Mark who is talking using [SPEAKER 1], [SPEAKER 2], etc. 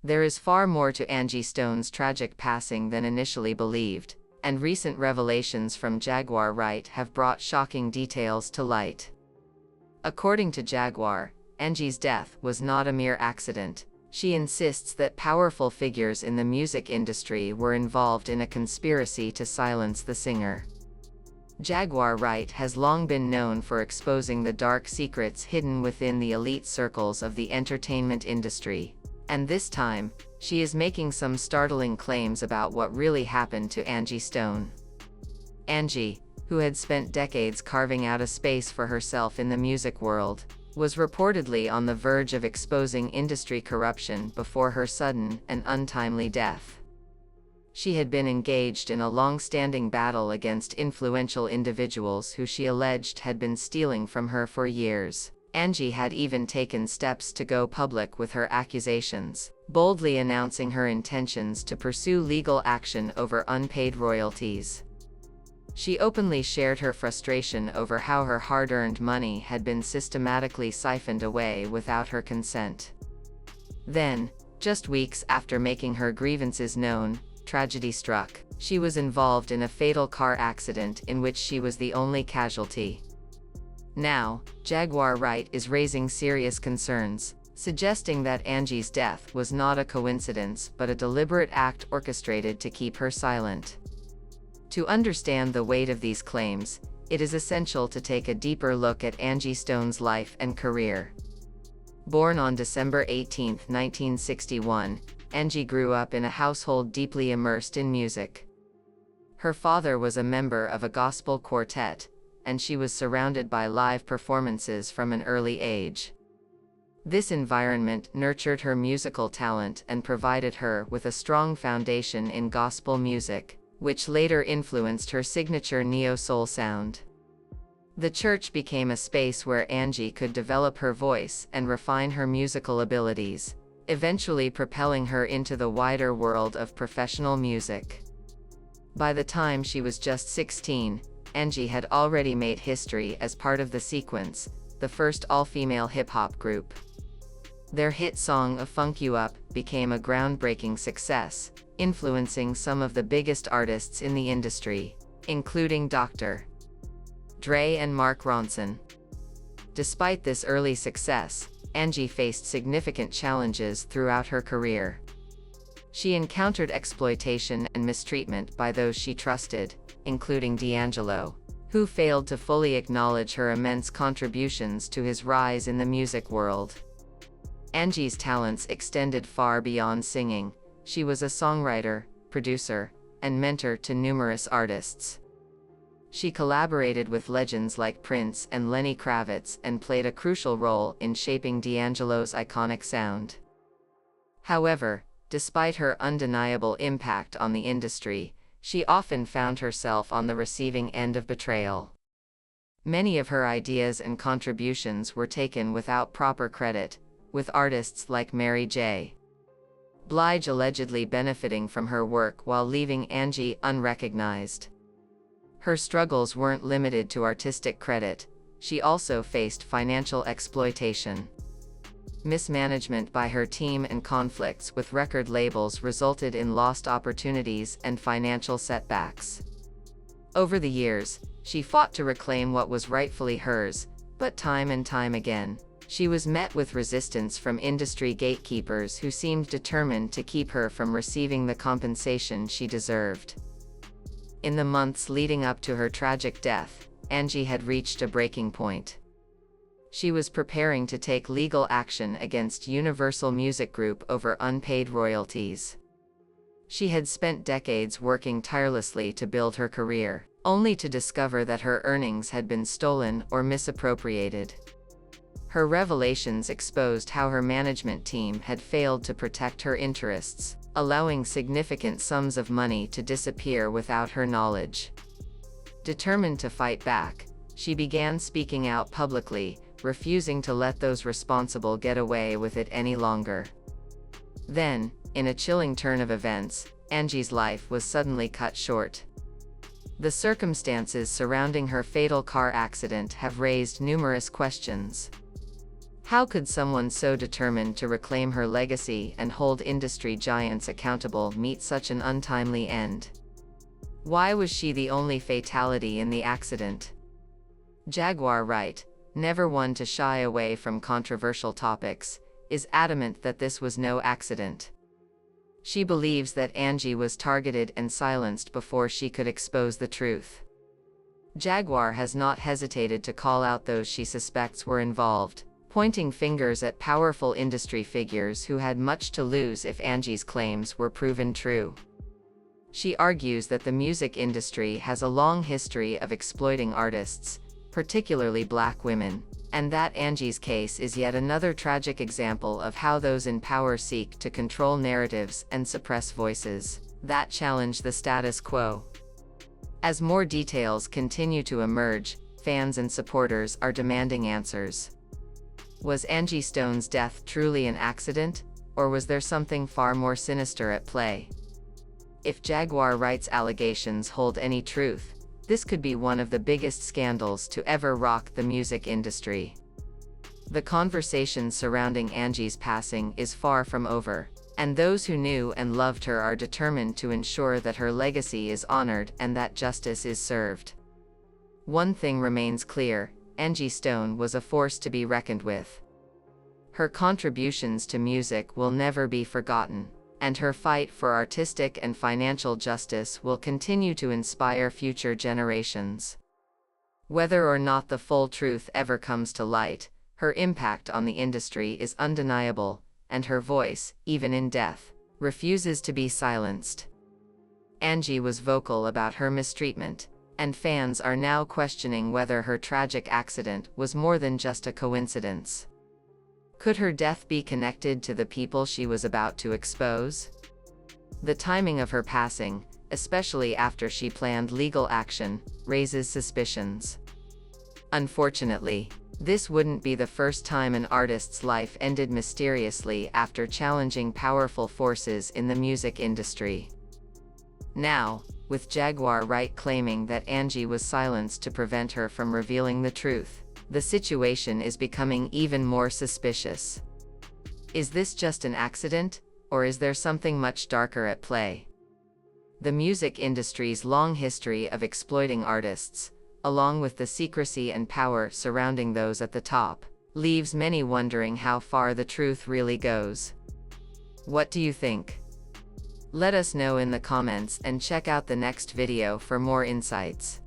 [SPEAKER 1] There is far more to Angie Stone's tragic passing than initially believed, and recent revelations from Jaguar Wright have brought shocking details to light. According to Jaguar, Angie's death was not a mere accident. She insists that powerful figures in the music industry were involved in a conspiracy to silence the singer. Jaguar Wright has long been known for exposing the dark secrets hidden within the elite circles of the entertainment industry. And this time, she is making some startling claims about what really happened to Angie Stone. Angie, who had spent decades carving out a space for herself in the music world, was reportedly on the verge of exposing industry corruption before her sudden and untimely death. She had been engaged in a long-standing battle against influential individuals who she alleged had been stealing from her for years. Angie had even taken steps to go public with her accusations, boldly announcing her intentions to pursue legal action over unpaid royalties. She openly shared her frustration over how her hard-earned money had been systematically siphoned away without her consent. Then, just weeks after making her grievances known, tragedy struck. She was involved in a fatal car accident in which she was the only casualty. Now, Jaguar Wright is raising serious concerns, suggesting that Angie's death was not a coincidence but a deliberate act orchestrated to keep her silent. To understand the weight of these claims, it is essential to take a deeper look at Angie Stone's life and career. Born on December 18, 1961, Angie grew up in a household deeply immersed in music. Her father was a member of a gospel quartet, and she was surrounded by live performances from an early age. This environment nurtured her musical talent and provided her with a strong foundation in gospel music, which later influenced her signature neo-soul sound. The church became a space where Angie could develop her voice and refine her musical abilities, eventually propelling her into the wider world of professional music. By the time she was just 16, Angie had already made history as part of The Sequence, the first all-female hip-hop group. Their hit song "Funk You Up" became a groundbreaking success, influencing some of the biggest artists in the industry, including Dr. Dre and Mark Ronson. Despite this early success, Angie faced significant challenges throughout her career. She encountered exploitation and mistreatment by those she trusted, including D'Angelo, who failed to fully acknowledge her immense contributions to his rise in the music world. Angie's talents extended far beyond singing. She was a songwriter, producer, and mentor to numerous artists. She collaborated with legends like Prince and Lenny Kravitz and played a crucial role in shaping D'Angelo's iconic sound. However, despite her undeniable impact on the industry, she often found herself on the receiving end of betrayal. Many of her ideas and contributions were taken without proper credit, with artists like Mary J. Blige allegedly benefiting from her work while leaving Angie unrecognized. Her struggles weren't limited to artistic credit, she also faced financial exploitation. Mismanagement by her team and conflicts with record labels resulted in lost opportunities and financial setbacks. Over the years, she fought to reclaim what was rightfully hers, but time and time again, she was met with resistance from industry gatekeepers who seemed determined to keep her from receiving the compensation she deserved. In the months leading up to her tragic death, Angie had reached a breaking point. She was preparing to take legal action against Universal Music Group over unpaid royalties. She had spent decades working tirelessly to build her career, only to discover that her earnings had been stolen or misappropriated. Her revelations exposed how her management team had failed to protect her interests, allowing significant sums of money to disappear without her knowledge. Determined to fight back, she began speaking out publicly, refusing to let those responsible get away with it any longer. Then, in a chilling turn of events, Angie's life was suddenly cut short. The circumstances surrounding her fatal car accident have raised numerous questions. How could someone so determined to reclaim her legacy and hold industry giants accountable meet such an untimely end? Why was she the only fatality in the accident? Jaguar Wright, never one to shy away from controversial topics, is adamant that this was no accident. She believes that Angie was targeted and silenced before she could expose the truth. Jaguar has not hesitated to call out those she suspects were involved, pointing fingers at powerful industry figures who had much to lose if Angie's claims were proven true. She argues that the music industry has a long history of exploiting artists, particularly Black women, and that Angie's case is yet another tragic example of how those in power seek to control narratives and suppress voices that challenge the status quo. As more details continue to emerge, fans and supporters are demanding answers. Was Angie Stone's death truly an accident, or was there something far more sinister at play? If Jaguar Wright's allegations hold any truth, this could be one of the biggest scandals to ever rock the music industry. The conversation surrounding Angie's passing is far from over, and those who knew and loved her are determined to ensure that her legacy is honored and that justice is served. One thing remains clear: Angie Stone was a force to be reckoned with. Her contributions to music will never be forgotten, and her fight for artistic and financial justice will continue to inspire future generations. Whether or not the full truth ever comes to light, her impact on the industry is undeniable, and her voice, even in death, refuses to be silenced. Angie was vocal about her mistreatment, and fans are now questioning whether her tragic accident was more than just a coincidence. Could her death be connected to the people she was about to expose? The timing of her passing, especially after she planned legal action, raises suspicions. Unfortunately, this wouldn't be the first time an artist's life ended mysteriously after challenging powerful forces in the music industry. Now, with Jaguar Wright claiming that Angie was silenced to prevent her from revealing the truth, the situation is becoming even more suspicious. Is this just an accident, or is there something much darker at play? The music industry's long history of exploiting artists, along with the secrecy and power surrounding those at the top, leaves many wondering how far the truth really goes. What do you think? Let us know in the comments and check out the next video for more insights.